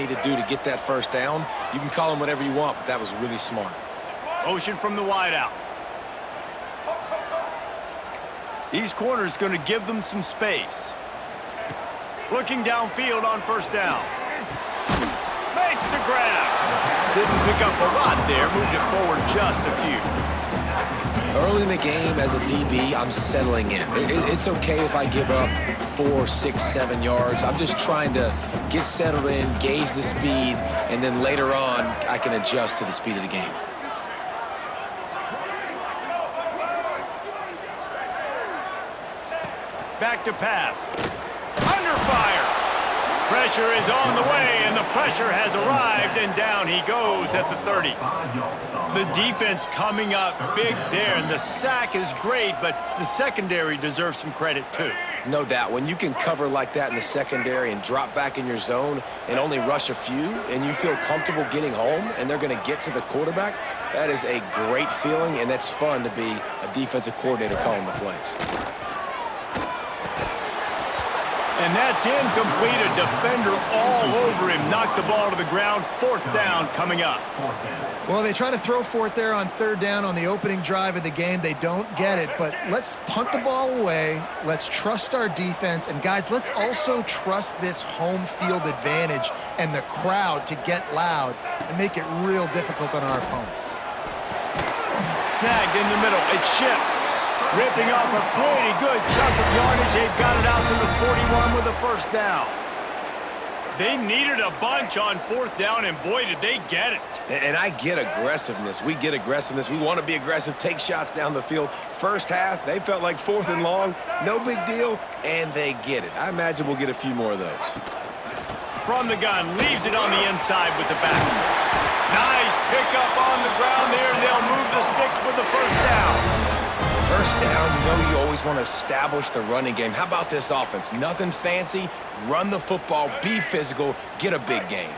need to do to get that first down. You can call him whatever you want, but that was really smart. Motion from the wideout. These corners going to give them some space. Looking downfield on first down. Makes the grab. Didn't pick up a lot there. Moved it forward just a few. Early in the game, as a DB, I'm settling in. It's okay if I give up 4, 6, 7 yards. I'm just trying to get settled in, gauge the speed, and then later on, I can adjust to the speed of the game. Back to pass. Under fire. Pressure is on the way, and the pressure has arrived, and down he goes at the 30. The defense coming up big there, and the sack is great, but the secondary deserves some credit too. No doubt. When you can cover like that in the secondary and drop back in your zone and only rush a few, and you feel comfortable getting home, and they're going to get to the quarterback, that is a great feeling, and that's fun to be a defensive coordinator calling the plays. And that's incomplete. A defender all over him. Knocked the ball to the ground. Fourth down coming up. Well, they try to throw for it there on third down on the opening drive of the game. They don't get it, but let's punt the ball away. Let's trust our defense. And, guys, let's also trust this home field advantage and the crowd to get loud and make it real difficult on our opponent. Snagged in the middle. It's Shipp. Ripping off a pretty good chunk of yardage. They've got it out to the 41 with a first down. They needed a bunch on fourth down, and boy, did they get it. And I get aggressiveness. We get aggressiveness. We want to be aggressive, take shots down the field. First half, they felt like fourth and long. No big deal, and they get it. I imagine we'll get a few more of those. From the gun, leaves it on the inside with the back. Nice pickup on the ground there, and they'll move the sticks with the first down. First down, you know you always want to establish the running game. How about this offense? Nothing fancy. Run the football, be physical, get a big gain.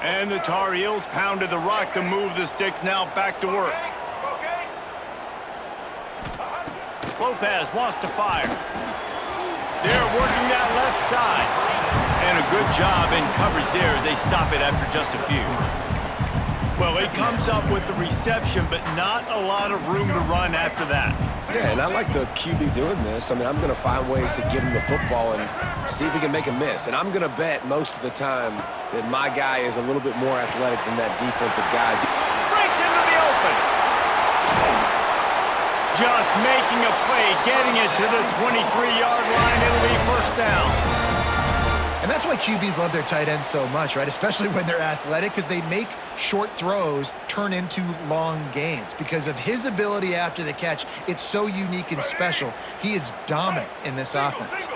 And the Tar Heels pounded the rock to move the sticks. Now back to work. Lopez wants to fire. They're working that left side. And a good job in coverage there as they stop it after just a few. Well, it comes up with the reception, but not a lot of room to run after that. Yeah, and I like the QB doing this. I mean, I'm going to find ways to give him the football and see if he can make a miss. And I'm going to bet most of the time that my guy is a little bit more athletic than that defensive guy. Breaks into the open. Just making a play, getting it to the 23-yard line. It'll be first down. And that's why QBs love their tight ends so much, right? Especially when they're athletic, because they make short throws turn into long gains. Because of his ability after the catch, it's so unique and special. He is dominant in this offense.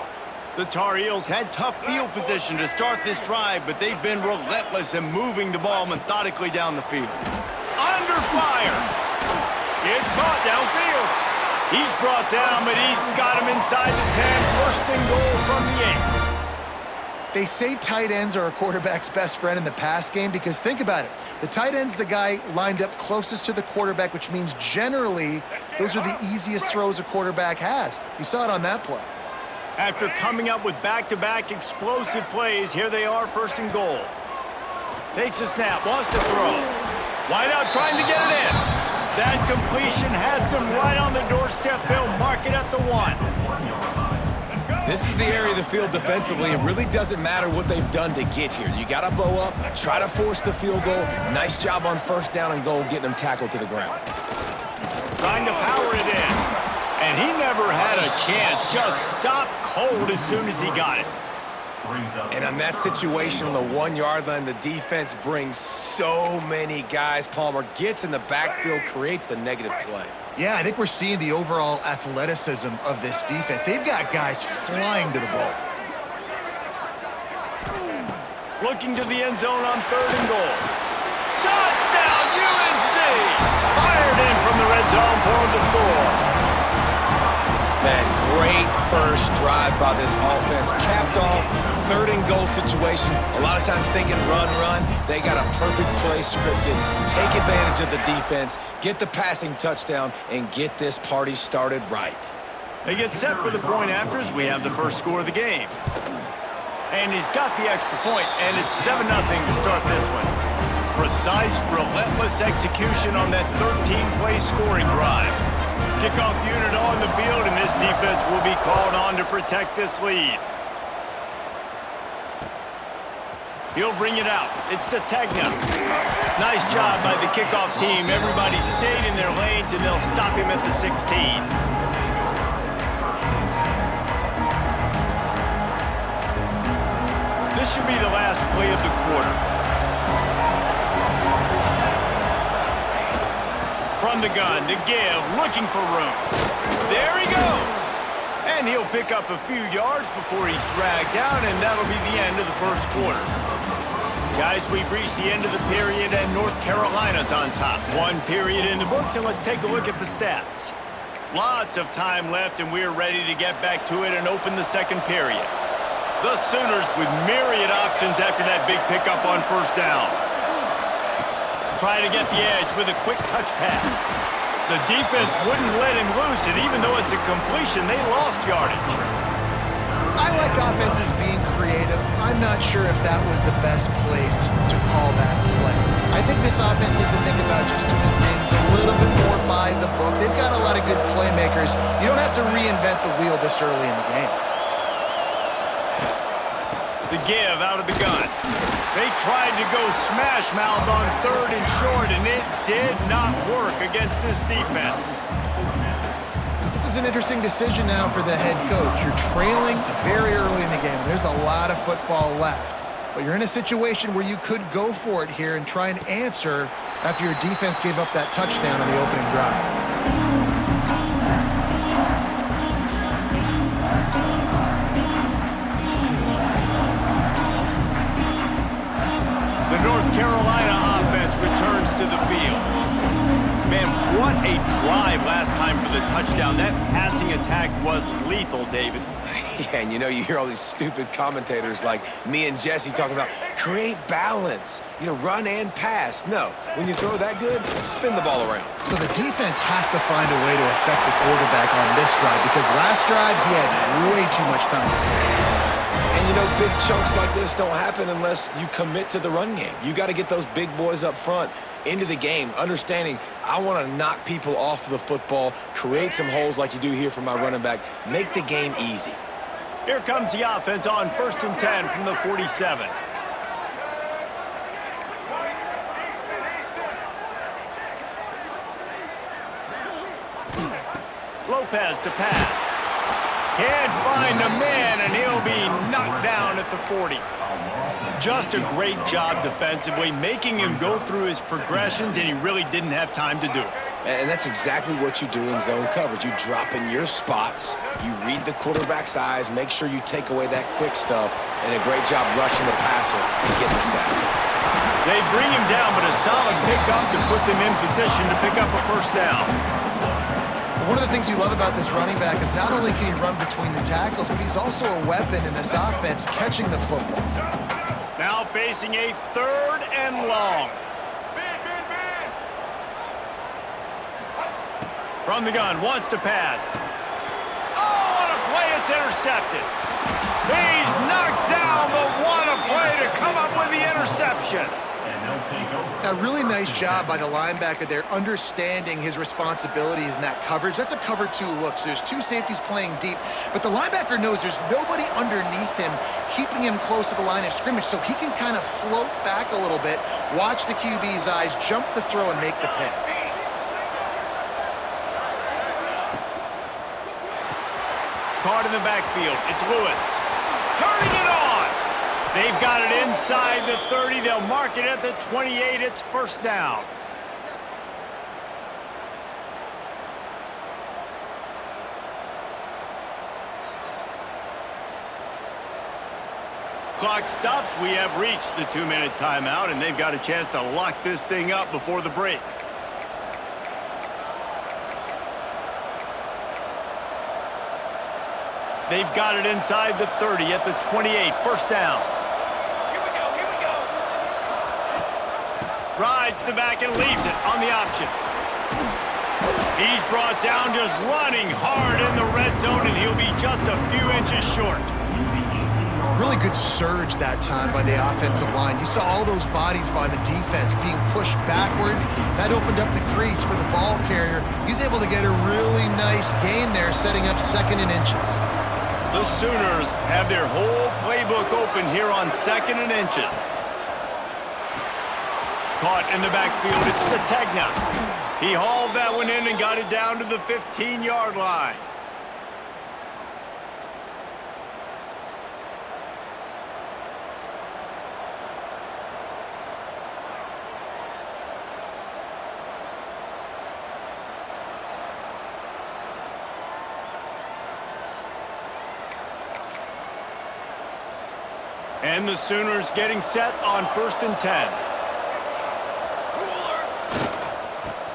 The Tar Heels had tough field position to start this drive, but they've been relentless in moving the ball methodically down the field. Under fire. It's caught downfield. He's brought down, but he's got him inside the 10. First and goal from the 8. They say tight ends are a quarterback's best friend in the pass game because think about it. The tight end's the guy lined up closest to the quarterback, which means generally those are the easiest throws a quarterback has. You saw it on that play. After coming up with back-to-back explosive plays, here they are, first and goal. Takes a snap, wants to throw. Wide out trying to get it in. That completion has them right on the doorstep. They'll mark it at the 1. This is the area of the field defensively. It really doesn't matter what they've done to get here. You got to bow up, try to force the field goal. Nice job on first down and goal, getting them tackled to the ground. Trying to power it in. And he never had a chance. Just stopped cold as soon as he got it. And on that situation on the 1-yard line, the defense brings so many guys. Palmer gets in the backfield, creates the negative play. Yeah, I think we're seeing the overall athleticism of this defense. They've got guys flying to the ball. Looking to the end zone on third and goal. Touchdown, UNC! Fired in from the red zone for the score. Man, great first drive by this offense. Capped off, third and goal situation. A lot of times thinking run. They got a perfect play scripted. Take advantage of the defense, get the passing touchdown, and get this party started right. They get set for the point after as we have the first score of the game. And he's got the extra point, and it's 7-0 to start this one. Precise, relentless execution on that 13-play scoring drive. Kickoff unit on the field, and this defense will be called on to protect this lead. He'll bring it out. It's Sategna. Nice job by the kickoff team. Everybody stayed in their lanes, and they'll stop him at the 16. This should be the last play of the quarter. From the gun, to give, looking for room. There he goes! And he'll pick up a few yards before he's dragged down, and that'll be the end of the first quarter. Guys, we've reached the end of the period, and North Carolina's on top. One period in the books, and let's take a look at the stats. Lots of time left, and we're ready to get back to it and open the second period. The Sooners with myriad options after that big pickup on first down. Trying to get the edge with a quick touch pass. The defense wouldn't let him loose, and even though it's a completion, they lost yardage. I like offenses being creative. I'm not sure if that was the best place to call that play. I think this offense needs to think about just doing things a little bit more by the book. They've got a lot of good playmakers. You don't have to reinvent the wheel this early in the game. The give out of the gun. They tried to go smash mouth on third and short, and it did not work against this defense. This is an interesting decision now for the head coach. You're trailing very early in the game. There's a lot of football left. But you're in a situation where you could go for it here and try and answer after your defense gave up that touchdown on the opening drive. The North Carolina offense returns to the field. Man, what a drive last time for the touchdown. That passing attack was lethal, David. Yeah, and you know, you hear all these stupid commentators like me and Jesse talking about create balance, run and pass. No, when you throw that good, spin the ball around. So the defense has to find a way to affect the quarterback on this drive because last drive he had way too much time to throw. And big chunks like this don't happen unless you commit to the run game. You got to get those big boys up front into the game, understanding I want to knock people off the football, create some holes like you do here for my running back, make the game easy. Here comes the offense on 1st and 10 from the 47. Lopez to pass. Can't find a man, and he'll be knocked down at the 40. Just a great job defensively, making him go through his progressions, and he really didn't have time to do it. And that's exactly what you do in zone coverage. You drop in your spots, you read the quarterback's eyes, make sure you take away that quick stuff, and a great job rushing the passer and getting the sack. They bring him down, but a solid pickup to put them in position to pick up a first down. One of the things you love about this running back is not only can he run between the tackles, but he's also a weapon in this offense catching the football. Now facing a 3rd and long. From the gun, wants to pass. Oh, what a play, it's intercepted. He's knocked down, but what a play to come up with the interception. A really nice job by the linebacker there, understanding his responsibilities in that coverage. That's a cover 2 look, so there's 2 safeties playing deep, but the linebacker knows there's nobody underneath him keeping him close to the line of scrimmage, so he can kind of float back a little bit, watch the QB's eyes, jump the throw, and make the pick. Caught in the backfield, it's Lewis. Turning it on! They've got it inside the 30. They'll mark it at the 28. It's first down. Clock stops. We have reached the 2-minute timeout, and they've got a chance to lock this thing up before the break. They've got it inside the 30 at the 28. First down. Here we go. Rides the back and leaves it on the option. He's brought down just running hard in the red zone, and he'll be just a few inches short. Really good surge that time by the offensive line. You saw all those bodies by the defense being pushed backwards. That opened up the crease for the ball carrier. He's able to get a really nice gain there, setting up 2nd and inches. The Sooners have their whole playbook open here on 2nd and inches. Caught in the backfield, it's Sategna. He hauled that one in and got it down to the 15-yard line. And the Sooners getting set on 1st and 10.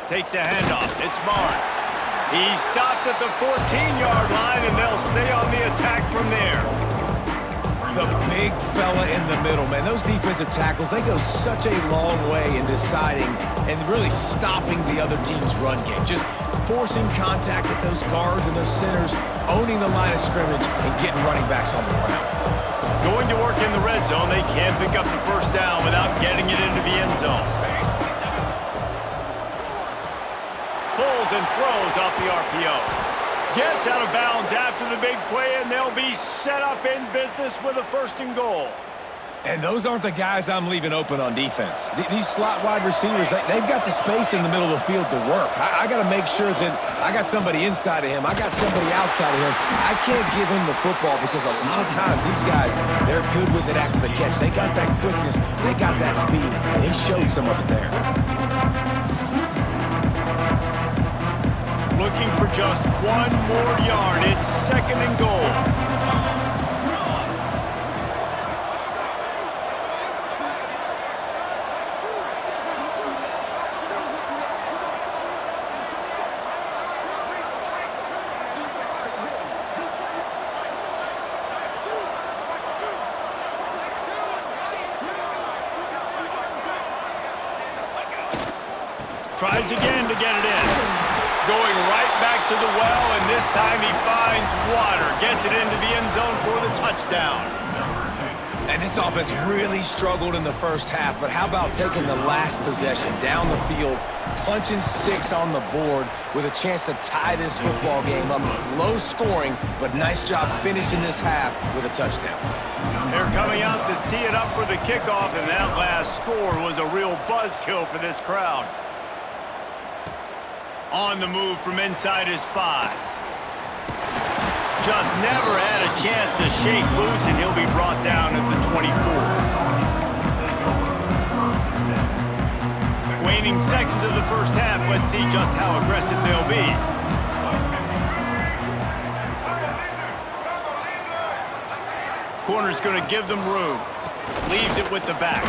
Takes a handoff. It's Barnes. He's stopped at the 14-yard line, and they'll stay on the attack from there. The big fella in the middle, man. Those defensive tackles, they go such a long way in deciding and really stopping the other team's run game. Just forcing contact with those guards and those centers, owning the line of scrimmage, and getting running backs on the ground. Going to work in the red zone, they can't pick up the 1st down without getting it into the end zone. Pulls and throws off the RPO. Gets out of bounds after the big play, and they'll be set up in business with a 1st and goal. And those aren't the guys I'm leaving open on defense. These slot wide receivers, they've got the space in the middle of the field to work. I got to make sure that I got somebody inside of him. I got somebody outside of him. I can't give him the football because a lot of times these guys, they're good with it after the catch. They got that quickness. They got that speed, and he showed some of it there. Looking for just 1 more yard. It's 2nd and goal. Tries again to get it in. Going right back to the well, and this time he finds water. Gets it into the end zone for the touchdown. And this offense really struggled in the 1st half, but how about taking the last possession down the field, punching 6 on the board with a chance to tie this football game up. Low scoring, but nice job finishing this half with a touchdown. They're coming out to tee it up for the kickoff, and that last score was a real buzzkill for this crowd. On the move from inside his 5. Just never had a chance to shake loose, and he'll be brought down at the 24. Waning seconds of the 1st half. Let's see just how aggressive they'll be. Corner's going to give them room. Leaves it with the back.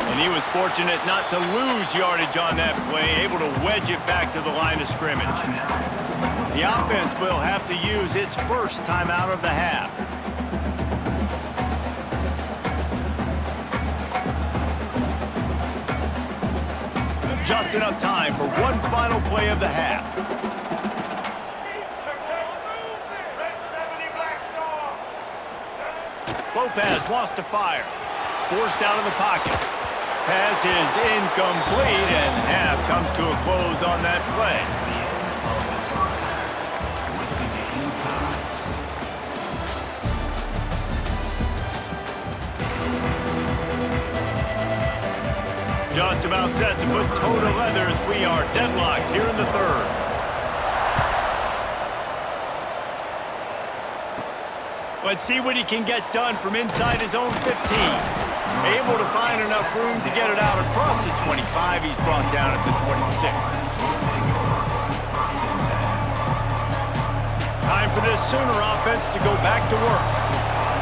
And he was fortunate not to lose yardage on that play, able to wedge it back to the line of scrimmage. The offense will have to use its 1st timeout of the half. Just enough time for one final play of the half. Lopez wants to fire. Forced out of the pocket. Pass is incomplete, and half comes to a close on that play. Just about set to put toe to leather as we are deadlocked here in the 3rd. Let's see what he can get done from inside his own 15. Able to find enough room to get it out across the 25. He's brought down at the 26. Time for this Sooner offense to go back to work.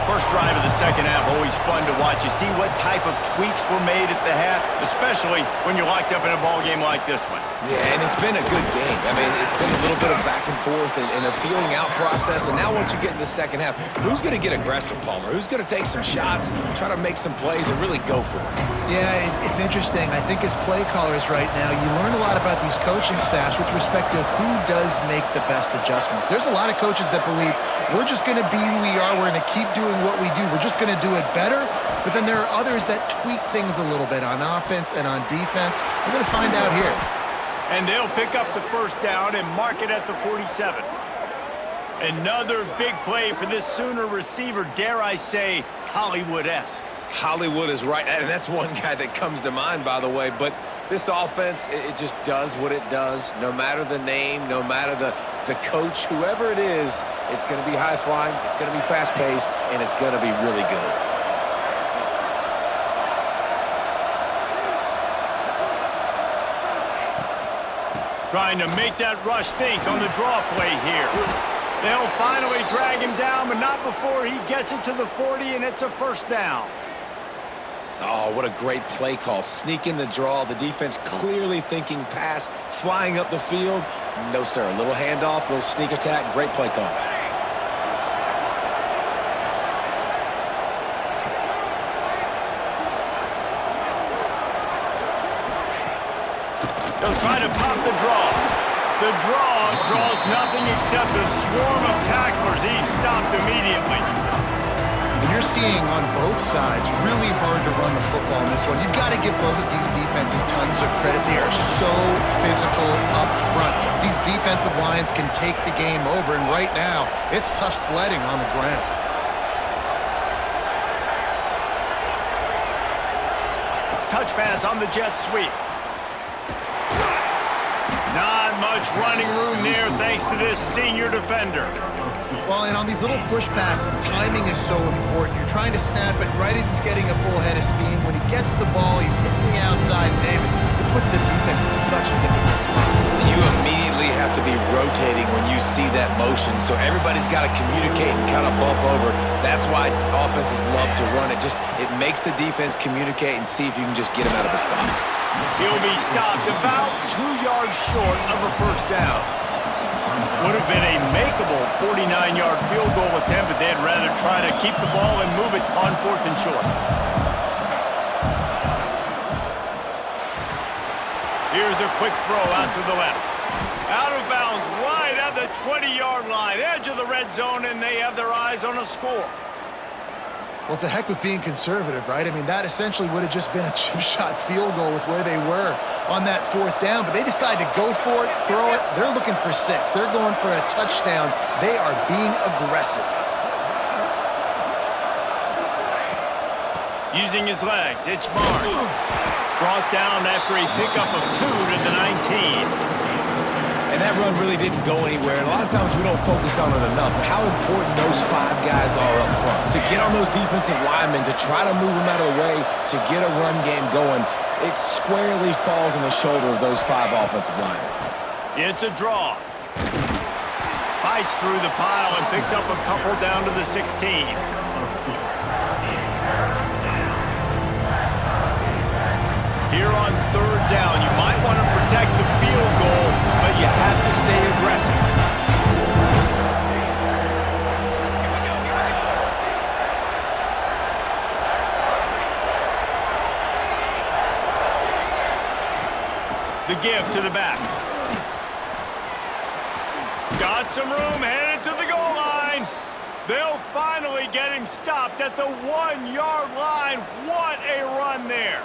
First drive of the 2nd half, always fun to watch. You see what type of tweaks were made at the half, especially when you're locked up in a ball game like this one. Yeah, and it's been a good game. I mean, it's been a little bit of back and forth and a feeling out process. And now once you get in the 2nd half, who's going to get aggressive, Palmer? Who's going to take some shots, try to make some plays, and really go for it? Yeah, it's interesting. I think as play callers right now, you learn a lot about these coaching staffs with respect to who does make the best adjustments. There's a lot of coaches that believe we're just going to be who we are. We're going to keep doing what we do. We're just going to do it better. But then there are others that tweak things a little bit on offense and on defense. We're going to find out here. And they'll pick up the first down and mark it at the 47. Another big play for this Sooner receiver, dare I say, Hollywood-esque. Hollywood is right, and that's one guy that comes to mind, by the way. But this offense, it just does what it does. No matter the name, no matter the coach, whoever it is, it's going to be high-flying, it's going to be fast-paced, and it's going to be really good. Trying to make that rush think on the draw play here. They'll finally drag him down, but not before he gets it to the 40, and it's a first down. Oh, what a great play call. Sneak in the draw. The defense clearly thinking pass, flying up the field. No, sir. A little handoff, a little sneak attack. Great play call. They'll try to pop the draw. The draw draws nothing except a swarm of tacklers. He's stopped immediately. And you're seeing on both sides really hard to run the football in this one. You've got to give both of these defenses tons of credit. They are so physical up front. These defensive lines can take the game over, and right now, it's tough sledding on the ground. Touch pass on the jet sweep. Not much running room there thanks to this senior defender. Well, and on these little push passes, timing is so important. You're trying to snap it right as he's getting a full head of steam. When he gets the ball, he's hitting the outside, David. It puts the defense in such a difficult spot. You immediately have to be rotating when you see that motion, so everybody's got to communicate and kind of bump over. That's why offenses love to run it. It makes the defense communicate and see if you can just get him out of a spot. He'll be stopped about 2 yards short of a first down. Would have been a makeable 49-yard field goal attempt, but they'd rather try to keep the ball and move it on 4th and short. Here's a quick throw out to the left. Out of bounds right at the 20-yard line, edge of the red zone, and they have their eyes on a score. Well, to heck with being conservative, right? I mean, that essentially would have just been a chip shot field goal with where they were on that 4th down, but they decide to go for it, throw it. They're looking for 6. They're going for a touchdown. They are being aggressive. Using his legs, it's Barnes. Brought down after a pickup of 2 to the 19. And that run really didn't go anywhere. And a lot of times we don't focus on it enough. But how important those 5 guys are up front. To get on those defensive linemen, to try to move them out of the way, to get a run game going, it squarely falls on the shoulder of those 5 offensive linemen. It's a draw. Fights through the pile and picks up a couple down to the 16. Here on 3rd down, you might want to protect the field goal, but you have to stay aggressive. The give to the back. Got some room, headed to the goal line. They'll finally get him stopped at the 1-yard line. What a run there.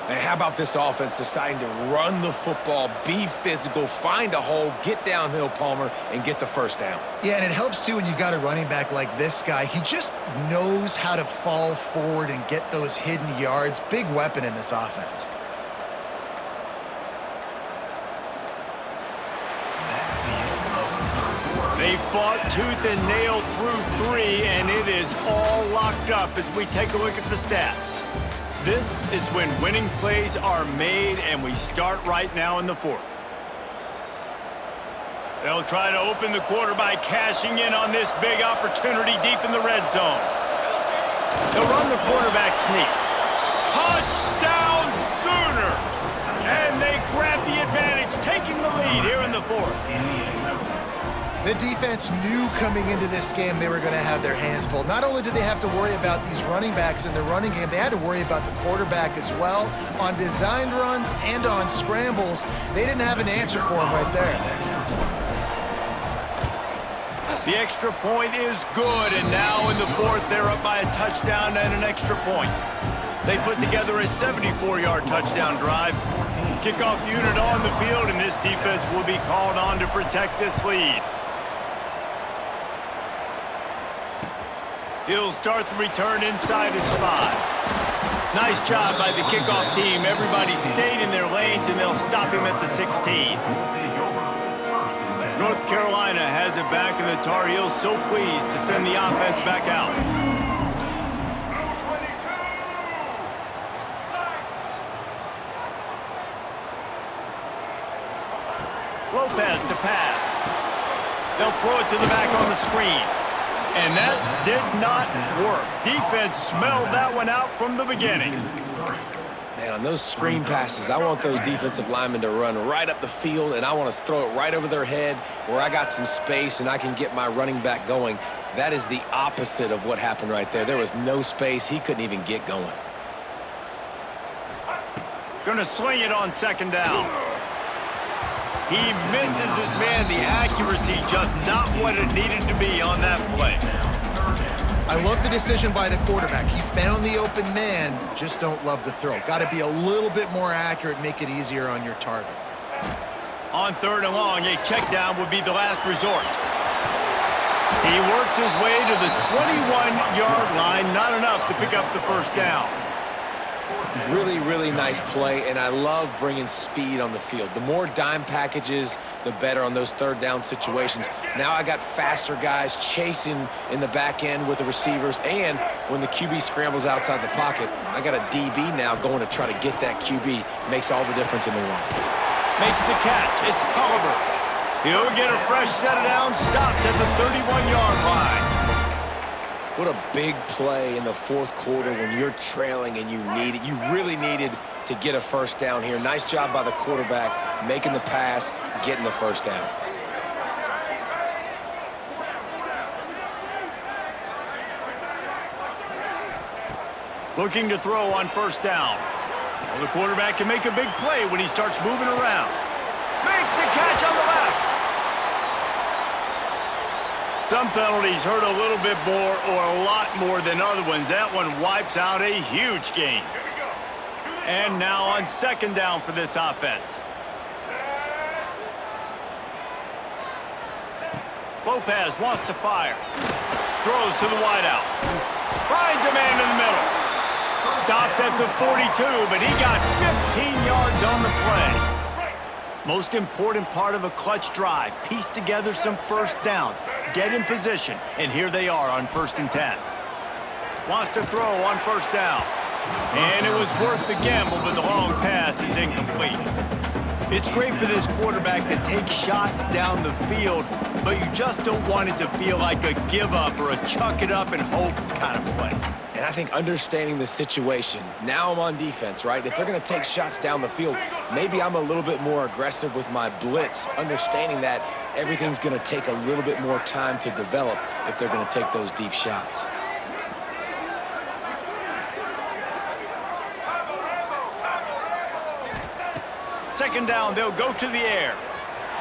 And how about this offense deciding to run the football, be physical, find a hole, get downhill, Palmer, and get the first down? Yeah, and it helps, too, when you've got a running back like this guy. He just knows how to fall forward and get those hidden yards. Big weapon in this offense. They fought tooth and nail through 3, and it is all locked up as we take a look at the stats. This is when winning plays are made, and we start right now in the 4th. They'll try to open the quarter by cashing in on this big opportunity deep in the red zone. They'll run the quarterback sneak. Touchdown Sooners! And they grab the advantage, taking the lead here in the 4th. The defense knew coming into this game they were going to have their hands full. Not only did they have to worry about these running backs in the running game, they had to worry about the quarterback as well. On designed runs and on scrambles, they didn't have an answer for him right there. The extra point is good, and now in the fourth, they're up by a touchdown and an extra point. They put together a 74-yard touchdown drive. Kickoff unit on the field, and this defense will be called on to protect this lead. He'll start the return inside his 5. Nice job by the kickoff team. Everybody stayed in their lanes, and they'll stop him at the 16. North Carolina has it back, and the Tar Heels so pleased to send the offense back out. Lopez to pass. They'll throw it to the back on the screen. And that did not work. Defense smelled that one out from the beginning. Man, on those screen passes, I want those defensive linemen to run right up the field, and I want to throw it right over their head where I got some space and I can get my running back going. That is the opposite of what happened right there. There was no space. He couldn't even get going. Gonna swing it on second down. He misses his man. The accuracy just not what it needed to be on that play. I love the decision by the quarterback. He found the open man, just don't love the throw. Got to be a little bit more accurate, make it easier on your target. On third and long, a check down would be the last resort. He works his way to the 21-yard line, not enough to pick up the first down. Really, really nice play, and I love bringing speed on the field. The more dime packages, the better on those third down situations. Now I got faster guys chasing in the back end with the receivers, and when the QB scrambles outside the pocket, I got a DB now going to try to get that QB. Makes all the difference in the world. Makes the catch. It's Culliver. He'll get a fresh set of downs, stopped at the 31-yard line. What a big play in the fourth quarter when you're trailing and you really needed to get a first down here. Nice job by the quarterback, making the pass, getting the first down. Looking to throw on first down. Well, the quarterback can make a big play when he starts moving around. Makes the catch on the left. Some penalties hurt a little bit more or a lot more than other ones. That one wipes out a huge gain. And now on second down for this offense. Lopez wants to fire. Throws to the wideout. Finds a man in the middle. Stopped at the 42, but he got 15 yards on the play. Most important part of a clutch drive, piece together some first downs, get in position, and here they are on 1st and 10. Wants to throw on first down. And it was worth the gamble, but the long pass is incomplete. It's great for this quarterback to take shots down the field, but you just don't want it to feel like a give up or a chuck it up and hope kind of play. And I think understanding the situation, now I'm on defense, right? If they're going to take shots down the field, maybe I'm a little bit more aggressive with my blitz, understanding that everything's going to take a little bit more time to develop if they're going to take those deep shots. Second down, they'll go to the air.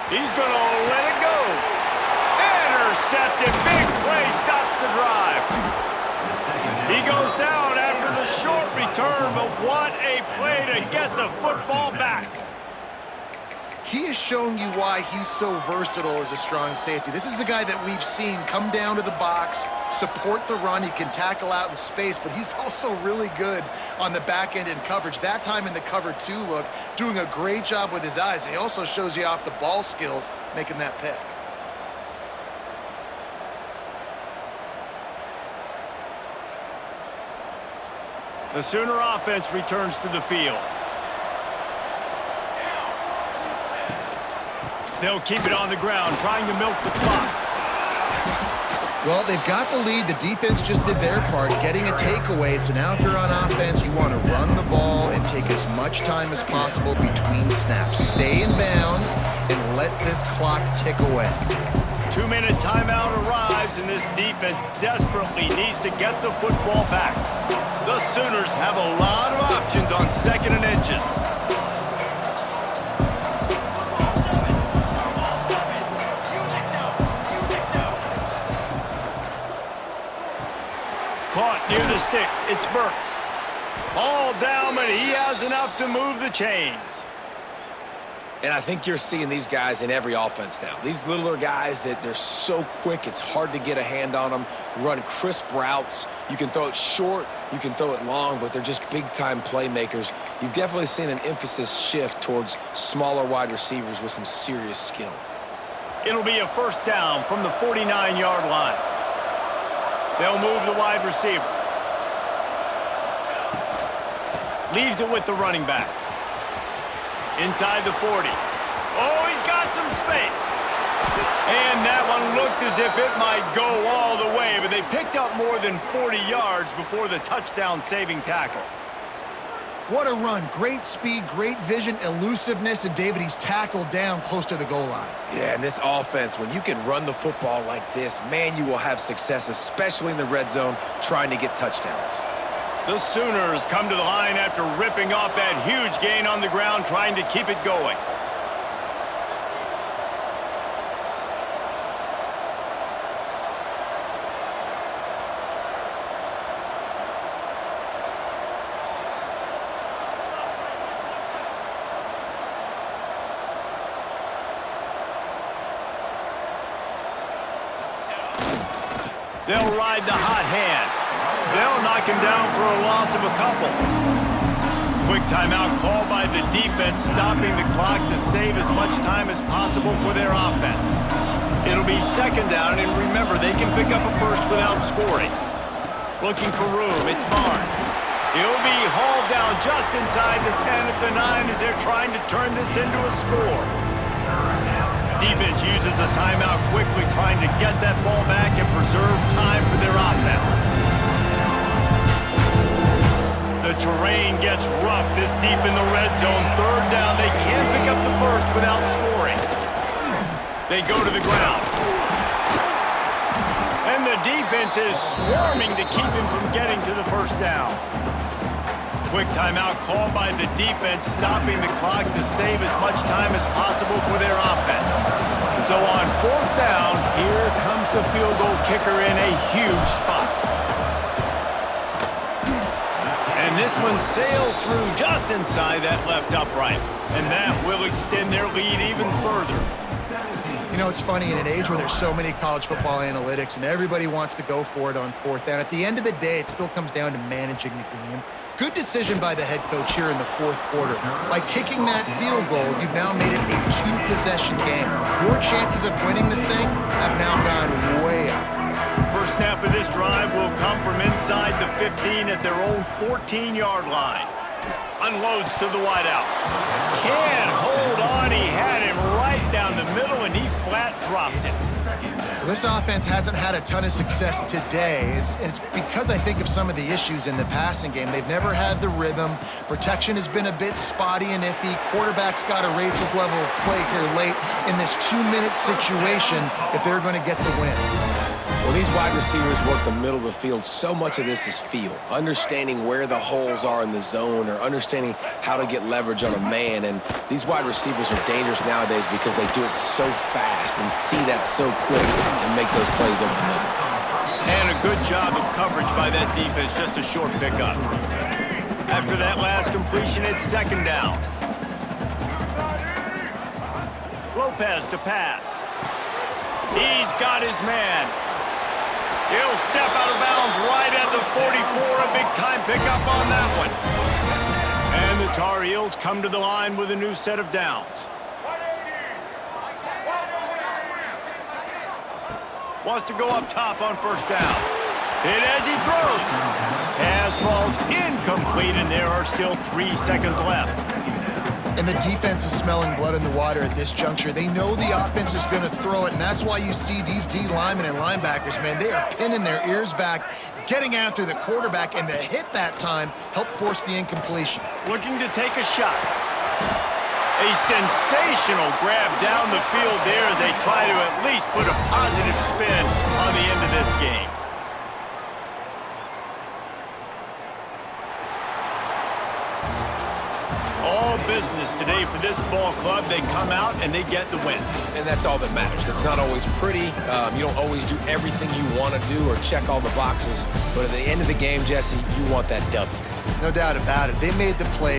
He's going to let it go. Intercepted. Big play stops the drive. He goes down after the short return, but what a play to get the football back. He has shown you why he's so versatile as a strong safety. This is a guy that we've seen come down to the box, support the run. He can tackle out in space, but he's also really good on the back end in coverage. That time in the cover 2 look, doing a great job with his eyes. And he also shows you off the ball skills, making that pick. The Sooner offense returns to the field. They'll keep it on the ground, trying to milk the clock. Well, they've got the lead. The defense just did their part, getting a takeaway. So now if you're on offense, you want to run the ball and take as much time as possible between snaps. Stay in bounds and let this clock tick away. 2-minute timeout arrives, and this defense desperately needs to get the football back. The Sooners have a lot of options on 2nd and inches. It's Burks. All down, but he has enough to move the chains. And I think you're seeing these guys in every offense now. These littler guys that they're so quick, it's hard to get a hand on them, run crisp routes. You can throw it short, you can throw it long, but they're just big-time playmakers. You've definitely seen an emphasis shift towards smaller wide receivers with some serious skill. It'll be a first down from the 49-yard line. They'll move the wide receiver. Leaves it with the running back. Inside the 40. Oh, he's got some space. And that one looked as if it might go all the way, but they picked up more than 40 yards before the touchdown-saving tackle. What a run. Great speed, great vision, elusiveness, and David, he's tackled down close to the goal line. Yeah, and this offense, when you can run the football like this, man, you will have success, especially in the red zone, trying to get touchdowns. The Sooners come to the line after ripping off that huge gain on the ground, trying to keep it going. They'll ride the hot hand. They'll knock him down for a loss of a couple. Quick timeout called by the defense, stopping the clock to save as much time as possible for their offense. It'll be second down, and remember, they can pick up a first without scoring. Looking for room, it's Barnes. He'll be hauled down just inside the 10 at the 9 as they're trying to turn this into a score. Defense uses a timeout quickly, trying to get that ball back and preserve time for their offense. The terrain gets rough this deep in the red zone. Third down, they can't pick up the first without scoring. They go to the ground. And the defense is swarming to keep him from getting to the first down. Quick timeout called by the defense, stopping the clock to save as much time as possible for their offense. So on fourth down, here comes the field goal kicker in a huge spot. And this one sails through just inside that left upright. And that will extend their lead even further. You know, it's funny, in an age where there's so many college football analytics and everybody wants to go for it on fourth down, at the end of the day, it still comes down to managing the game. Good decision by the head coach here in the fourth quarter. By kicking that field goal, you've now made it a two-possession game. Your chances of winning this thing have now gone way up. First snap of this drive will come from inside the 15 at their own 14-yard line. Unloads to the wideout. Can't hold on. He had him right down the middle, and he flat dropped it. This offense hasn't had a ton of success today. It's because I think of some of the issues in the passing game. They've never had the rhythm. Protection has been a bit spotty and iffy. Quarterback's got to raise his level of play here late in this 2-minute situation if they're going to get the win. Well, these wide receivers work the middle of the field. So much of this is feel, understanding where the holes are in the zone or understanding how to get leverage on a man. And these wide receivers are dangerous nowadays because they do it so fast and see that so quick and make those plays over the middle. And a good job of coverage by that defense, just a short pickup. After that last completion, it's second down. Lopez to pass. He's got his man. He'll step out of bounds right at the 44. A big-time pickup on that one. And the Tar Heels come to the line with a new set of downs. Wants to go up top on first down. Hit as he throws. Pass falls incomplete, and there are still 3 seconds left. And the defense is smelling blood in the water at this juncture. They know the offense is going to throw it, and that's why you see these D linemen and linebackers, man, they are pinning their ears back, getting after the quarterback, and to hit that time, help force the incompletion. Looking to take a shot. A sensational grab down the field there as they try to at least put a positive spin on the end of this game. business today for this ball club. They come out and they get the win. And that's all that matters. It's not always pretty. You don't always do everything you want to do or check all the boxes. But at the end of the game, Jesse, you want that W. No doubt about it. They made the play.